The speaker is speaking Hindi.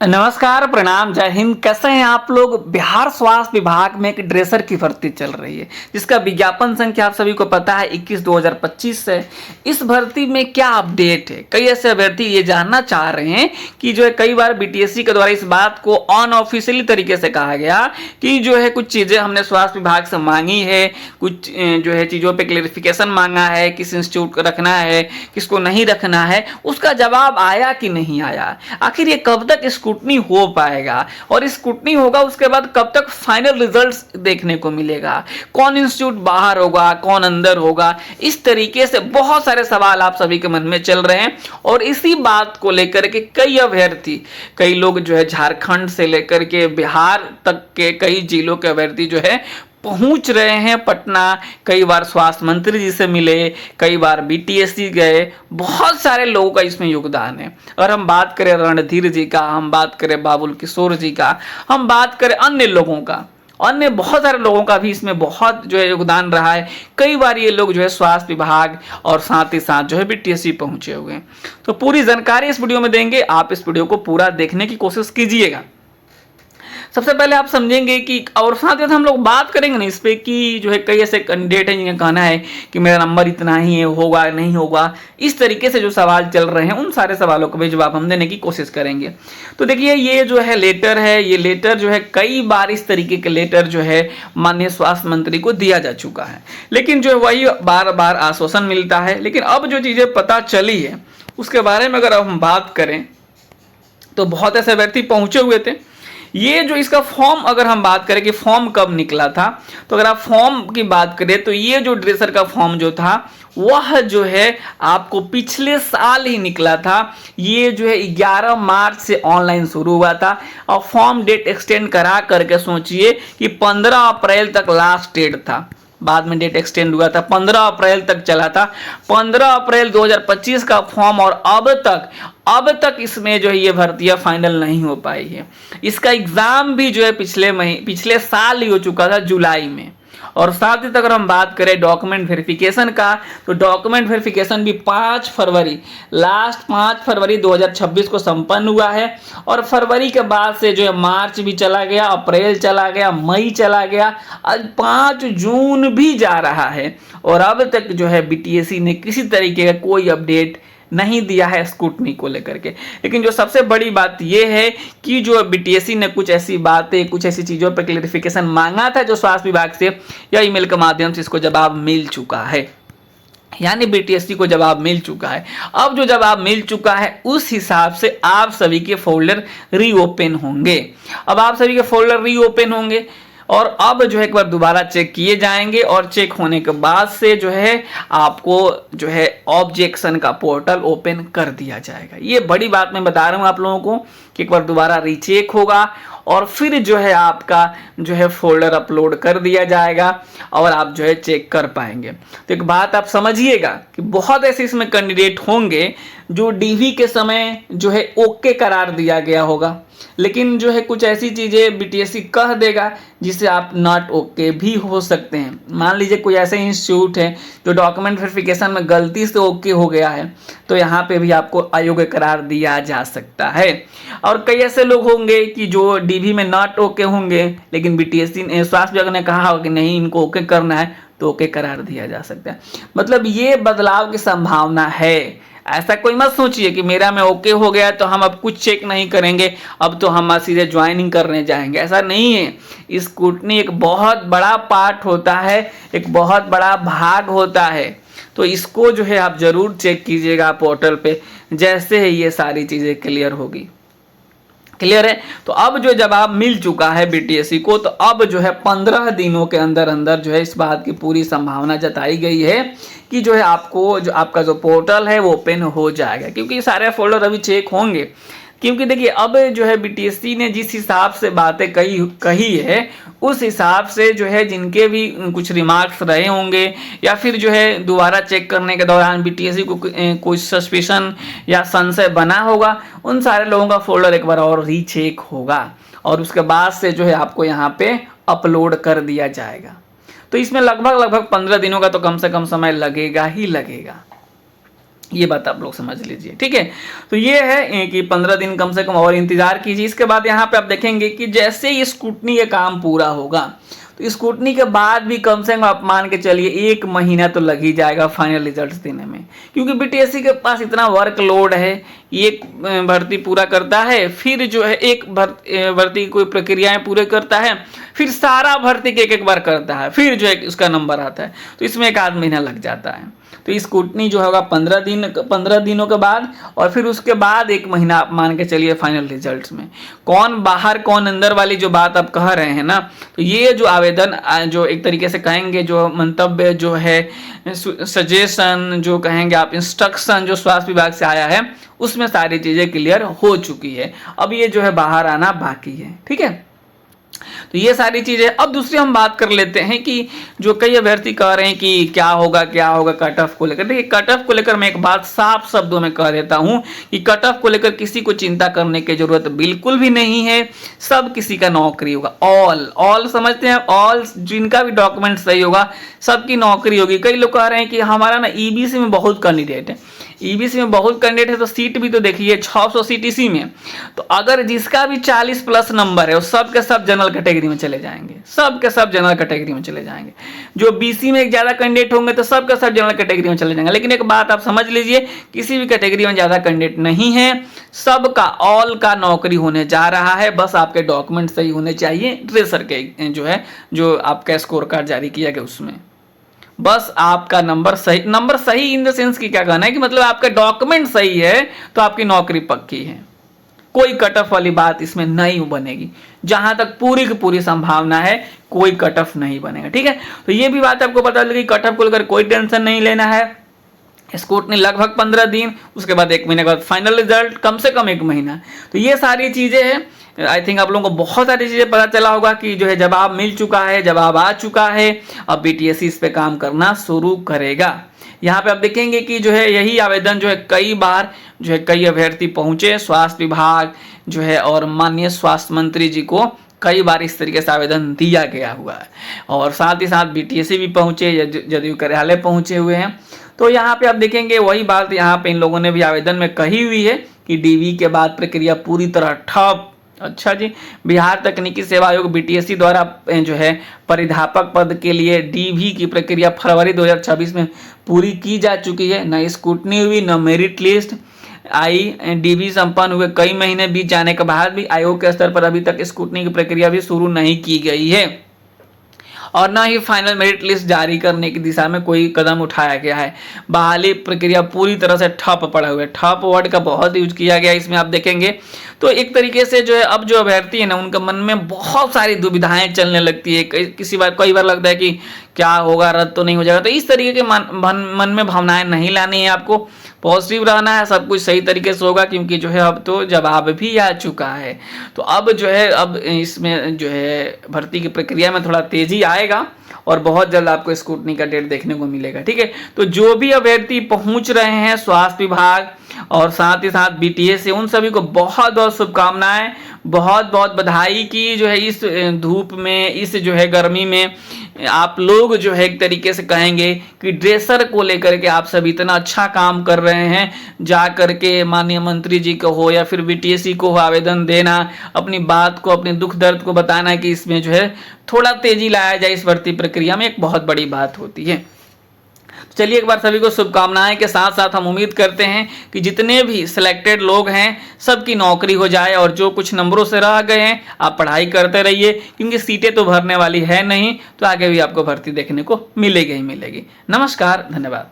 नमस्कार, प्रणाम, जय हिंद। कैसे हैं आप लोग। बिहार स्वास्थ्य विभाग में एक ड्रेसर की भर्ती चल रही है जिसका विज्ञापन संख्या आप सभी को पता है 21/2025 से। इस भर्ती में क्या अपडेट है, कई ऐसे अभ्यर्थी ये जानना चाह रहे हैं कि जो है कई बार बीटीएससी के द्वारा इस बात को अनऑफिशियली तरीके से कहा गया कि जो है कुछ चीज़ें हमने स्वास्थ्य विभाग से मांगी है, कुछ जो है चीज़ों पर क्लेरिफिकेशन मांगा है, किस इंस्टीट्यूट को रखना है, किसको नहीं रखना है, उसका जवाब आया कि नहीं आया। आखिर ये कब तक स्क्रूटनी हो पाएगा और स्क्रूटनी होगा उसके बाद कब तक फाइनल रिजल्ट्स देखने को मिलेगा, कौन इंस्टीट्यूट बाहर होगा, कौन अंदर होगा। इस तरीके से बहुत सारे सवाल आप सभी के मन में चल रहे हैं और इसी बात को लेकर के कई अभ्यर्थी, कई लोग जो है झारखंड से लेकर के बिहार तक के कई जिलों के अभ्यर्थी जो है पहुंच रहे हैं पटना। कई बार स्वास्थ्य मंत्री जी से मिले, कई बार बीटीएससी गए। बहुत सारे लोगों का इसमें योगदान है। और हम बात करें रणधीर जी का, हम बात करें बाबुल किशोर जी का, हम बात करें अन्य लोगों का, अन्य बहुत सारे लोगों का भी इसमें बहुत जो है योगदान रहा है। कई बार ये लोग जो है स्वास्थ्य विभाग और साथ ही साथ जो है बीटीएससी पहुंचे हुए हैं। तो पूरी जानकारी इस वीडियो में देंगे, आप इस वीडियो को पूरा देखने की कोशिश कीजिएगा। सबसे पहले आप समझेंगे कि और साथ ही हम लोग बात करेंगे ना इस पे कि जो है कई ऐसे कैंडिडेट हैं जिनका कहना है कि मेरा नंबर इतना ही है, होगा नहीं होगा। इस तरीके से जो सवाल चल रहे हैं उन सारे सवालों का भी जवाब हम देने की कोशिश करेंगे। तो देखिए ये जो है लेटर है, ये लेटर जो है कई बार इस तरीके के लेटर जो है माननीय स्वास्थ्य मंत्री को दिया जा चुका है, लेकिन जो है वही बार बार आश्वासन मिलता है। लेकिन अब जो चीज़ें पता चली है उसके बारे में अगर हम बात करें तो बहुत ऐसे व्यक्ति पहुंचे हुए थे। ये जो इसका फॉर्म अगर हम बात करें कि फॉर्म कब निकला था, तो अगर आप फॉर्म की बात करें तो ये जो ड्रेसर का फॉर्म जो था वह जो है आपको पिछले साल ही निकला था। ये जो है 11 मार्च से ऑनलाइन शुरू हुआ था और फॉर्म डेट एक्सटेंड करा करके सोचिए कि 15 अप्रैल तक लास्ट डेट था। बाद में डेट एक्सटेंड हुआ था, 15 अप्रैल तक चला था। 15 अप्रैल 2025 का फॉर्म और अब तक इसमें जो है ये भर्तियां फाइनल नहीं हो पाई है। इसका एग्जाम भी जो है पिछले साल ही हो चुका था, जुलाई में। और साथ ही अगर हम बात करें डॉक्यूमेंट वेरिफिकेशन का, तो डॉक्यूमेंट वेरिफिकेशन भी 5 फरवरी, लास्ट 5 फरवरी 2026 को संपन्न हुआ है। और फरवरी के बाद से जो है मार्च भी चला गया, अप्रैल चला गया, मई चला गया, आज 5 जून भी जा रहा है और अब तक जो है बीटीएससी ने किसी तरीके का कोई अपडेट नहीं दिया है स्क्रूटनी को लेकर के। लेकिन जो सबसे बड़ी बात यह है कि जो बीटीएससी ने कुछ ऐसी बातें, कुछ ऐसी चीज़ों पर क्लेरिफिकेशन मांगा था जो स्वास्थ्य विभाग से, या ईमेल के माध्यम से इसको जवाब मिल चुका है। यानी बीटीएससी को जवाब मिल चुका है। अब जो जवाब मिल चुका है उस हिसाब से आप सभी के फोल्डर रीओपन होंगे। अब आप सभी के फोल्डर रीओपन होंगे और अब जो है एक बार दोबारा चेक किए जाएंगे और चेक होने के बाद से जो है आपको जो है ऑब्जेक्शन का पोर्टल ओपन कर दिया जाएगा। ये बड़ी बात मैं बता रहा हूँ आप लोगों को कि एक बार दोबारा रीचेक होगा और फिर जो है आपका जो है फोल्डर अपलोड कर दिया जाएगा और आप जो है चेक कर पाएंगे। तो एक बात आप समझिएगा कि बहुत ऐसे इसमें कैंडिडेट होंगे जो डीवी के समय जो है ओके करार दिया गया होगा, लेकिन जो है कुछ ऐसी चीज़ें बीटीएससी कह देगा जिससे आप नॉट ओके भी हो सकते हैं। मान लीजिए कोई ऐसे इंस्टीट्यूट है जो डॉक्यूमेंट वेरिफिकेशन में गलती से ओके हो गया है, तो यहाँ पे भी आपको अयोग्य करार दिया जा सकता है। और कई ऐसे लोग होंगे कि जो डीवी में नॉट ओके होंगे, लेकिन बीटीएससी ने, स्वास्थ्य विभाग ने कहा हो कि नहीं इनको ओके करना है, तो ओके करार दिया जा सकता है। मतलब ये बदलाव की संभावना है। ऐसा कोई मत सोचिए कि मेरा में ओके हो गया तो हम अब कुछ चेक नहीं करेंगे, अब तो हम सीधे ज्वाइनिंग करने जाएंगे। ऐसा नहीं है। स्क्रूटनी एक बहुत बड़ा पार्ट होता है, एक बहुत बड़ा भाग होता है। तो इसको जो है आप जरूर चेक कीजिएगा पोर्टल पे, जैसे ही ये सारी चीज़ें क्लियर होगी। क्लियर है। तो अब जो जवाब मिल चुका है बीटीएससी को, तो अब जो है 15 दिनों के अंदर अंदर जो है इस बात की पूरी संभावना जताई गई है कि जो है आपको जो आपका जो पोर्टल है वो ओपन हो जाएगा, क्योंकि सारे फोल्डर अभी चेक होंगे। क्योंकि देखिए अब जो है बीटीएससी ने जिस हिसाब से बातें कही है उस हिसाब से जो है जिनके भी कुछ रिमार्क्स रहे होंगे या फिर जो है दोबारा चेक करने के दौरान बीटीएससी को कुछ सस्पिशन या संशय बना होगा, उन सारे लोगों का फोल्डर एक बार और रीचेक होगा और उसके बाद से जो है आपको यहाँ पे अपलोड कर दिया जाएगा। तो इसमें लगभग 15 दिनों का तो कम से कम समय लगेगा ही लगेगा। ये बात आप लोग समझ लीजिए, ठीक है। तो ये है कि 15 दिन कम से कम और इंतजार कीजिए। इसके बाद यहाँ पे आप देखेंगे कि जैसे ही स्क्रूटनी का काम पूरा होगा तो स्क्रूटनी के बाद भी कम से कम आप मान के चलिए 1 महीना तो लग ही जाएगा फाइनल रिजल्ट्स देने में, क्योंकि बीटीएससी के पास इतना वर्कलोड है। एक भर्ती पूरा करता है, फिर जो है एक भर्ती कोई प्रक्रियाएं पूरे करता है, फिर सारा भर्ती के एक बार करता है, फिर जो है उसका नंबर आता है, तो इसमें 1 आध महीना लग जाता है। तो स्क्रूटनी जो होगा 15 दिनों के बाद, और फिर उसके बाद 1 महीना आप मान के चलिए फाइनल रिजल्ट्स में। कौन बाहर कौन अंदर वाली जो बात आप कह रहे हैं ना, तो ये जो आवेदन जो एक तरीके से कहेंगे, जो मंतव्य जो है, सजेशन जो कहेंगे आप, इंस्ट्रक्शन जो स्वास्थ्य विभाग से आया है, उसमें सारी चीजें क्लियर हो चुकी है। अब ये जो है बाहर आना बाकी है, ठीक है। तो ये सारी चीजें। अब दूसरी हम बात कर लेते हैं कि जो कई अभ्यर्थी कह रहे हैं कि क्या होगा कट ऑफ को लेकर। देखिए, कट ऑफ को लेकर मैं एक बात साफ शब्दों में कह देता हूं कि कट ऑफ को लेकर किसी को चिंता करने की जरूरत बिल्कुल भी नहीं है। सब किसी का नौकरी होगा। ऑल समझते हैं, ऑल जिनका भी डॉक्यूमेंट सही होगा सबकी नौकरी होगी। कई लोग कह रहे हैं कि हमारा ना ईबीसी में बहुत कैंडिडेट है, ईबीसी में बहुत कैंडिडेट है, तो सीट भी तो देखिए 600 सीट इसी में। तो अगर जिसका भी 40 प्लस नंबर है वो सब के सब जनरल कैटेगरी में चले जाएंगे, सब के सब जनरल कैटेगरी में चले जाएंगे। जो बीसी में ज्यादा कैंडिडेट होंगे तो सब के सब जनरल कैटेगरी में चले जाएंगे। लेकिन एक बात आप समझ लीजिए, किसी भी कैटेगरी में ज्यादा कैंडिडेट नहीं है, सबका ऑल का नौकरी होने जा रहा है। बस आपके डॉक्यूमेंट सही होने चाहिए, ड्रेसर के जो है, जो आपका स्कोर कार्ड जारी किया गया उसमें बस आपका नंबर सही इन द सेंस की क्या कहना है कि मतलब आपका डॉक्यूमेंट सही है तो आपकी नौकरी पक्की है। कोई कट ऑफ वाली बात इसमें नहीं बनेगी। जहां तक पूरी की पूरी संभावना है कोई कट ऑफ नहीं बनेगा, ठीक है। तो ये भी बात आपको पता लगी, कट ऑफ को लेकर कोई टेंशन नहीं लेना है। स्क्रूटनी लगभग 15 दिन, उसके बाद 1 महीने के बाद फाइनल रिजल्ट, कम से कम 1 महीना। तो ये सारी चीजें हैं। आई थिंक आप लोगों को बहुत सारी चीजें पता चला होगा कि जो है जवाब मिल चुका है, जवाब आ चुका है। अब बीटीएससी इस पे काम करना शुरू करेगा। यहाँ पे आप देखेंगे कि जो है यही आवेदन जो है कई बार जो है कई अभ्यर्थी पहुंचे स्वास्थ्य विभाग जो है, और माननीय स्वास्थ्य मंत्री जी को कई बार इस तरीके से आवेदन दिया गया हुआ है। और साथ ही साथ बीटीएससी भी पहुंचे, जदयू कार्यालय पहुंचे हुए हैं। तो यहाँ पे आप देखेंगे वही बात यहाँ पे इन लोगों ने भी आवेदन में कही हुई है कि डीवी के बाद प्रक्रिया पूरी तरह ठप। अच्छा जी, बिहार तकनीकी सेवा आयोग बीटीएससी द्वारा जो है परिधापक पद के लिए डीवी की प्रक्रिया फरवरी 2026 में पूरी की जा चुकी है। न स्क्रूटनी हुई, न मेरिट लिस्ट आई। डीवी संपन्न हुए कई महीने बीत जाने के बाद भी आयोग के स्तर पर अभी तक स्क्रूटनी की प्रक्रिया भी शुरू नहीं की गई है, और न ही फाइनल मेरिट लिस्ट जारी करने की दिशा में कोई कदम उठाया गया है। बहाली प्रक्रिया पूरी तरह से ठप पड़ा हुआ है। ठप वर्ड का बहुत यूज किया गया इसमें, आप देखेंगे। तो एक तरीके से जो है अब जो अभ्यर्थी है ना, उनके मन में बहुत सारी दुविधाएं चलने लगती है। कई बार लगता है कि क्या होगा, रद्द तो नहीं हो जाएगा। तो इस तरीके के मन में भावनाएं नहीं लानी है, आपको पॉजिटिव रहना है। सब कुछ सही तरीके से होगा, क्योंकि जो है अब तो जवाब भी आ चुका है। तो अब जो है अब इसमें जो है भर्ती की प्रक्रिया में थोड़ा तेजी आएगा, और बहुत जल्द आपको स्क्रूटनी का डेट देखने को मिलेगा, ठीक है। तो जो भी अभ्यर्थी पहुंच रहे हैं स्वास्थ्य विभाग और साथ ही साथ बीटीएस से, उन सभी को बहुत बहुत शुभकामनाएं, बहुत बहुत बधाई कि जो है इस धूप में, इस जो है गर्मी में आप लोग जो है एक तरीके से कहेंगे कि ड्रेसर को लेकर के आप सब इतना अच्छा काम कर रहे हैं। जा करके माननीय मंत्री जी को हो या फिर बीटीएससी को हो आवेदन देना, अपनी बात को, अपने दुख दर्द को बताना कि इसमें जो है थोड़ा तेजी लाया जाए इस भर्ती प्रक्रिया में, एक बहुत बड़ी बात होती है। चलिए एक बार सभी को शुभकामनाएं के साथ साथ हम उम्मीद करते हैं कि जितने भी सिलेक्टेड लोग हैं सबकी नौकरी हो जाए, और जो कुछ नंबरों से रह गए हैं आप पढ़ाई करते रहिए, क्योंकि सीटें तो भरने वाली है नहीं, तो आगे भी आपको भर्ती देखने को मिलेगी ही मिलेगी। नमस्कार, धन्यवाद।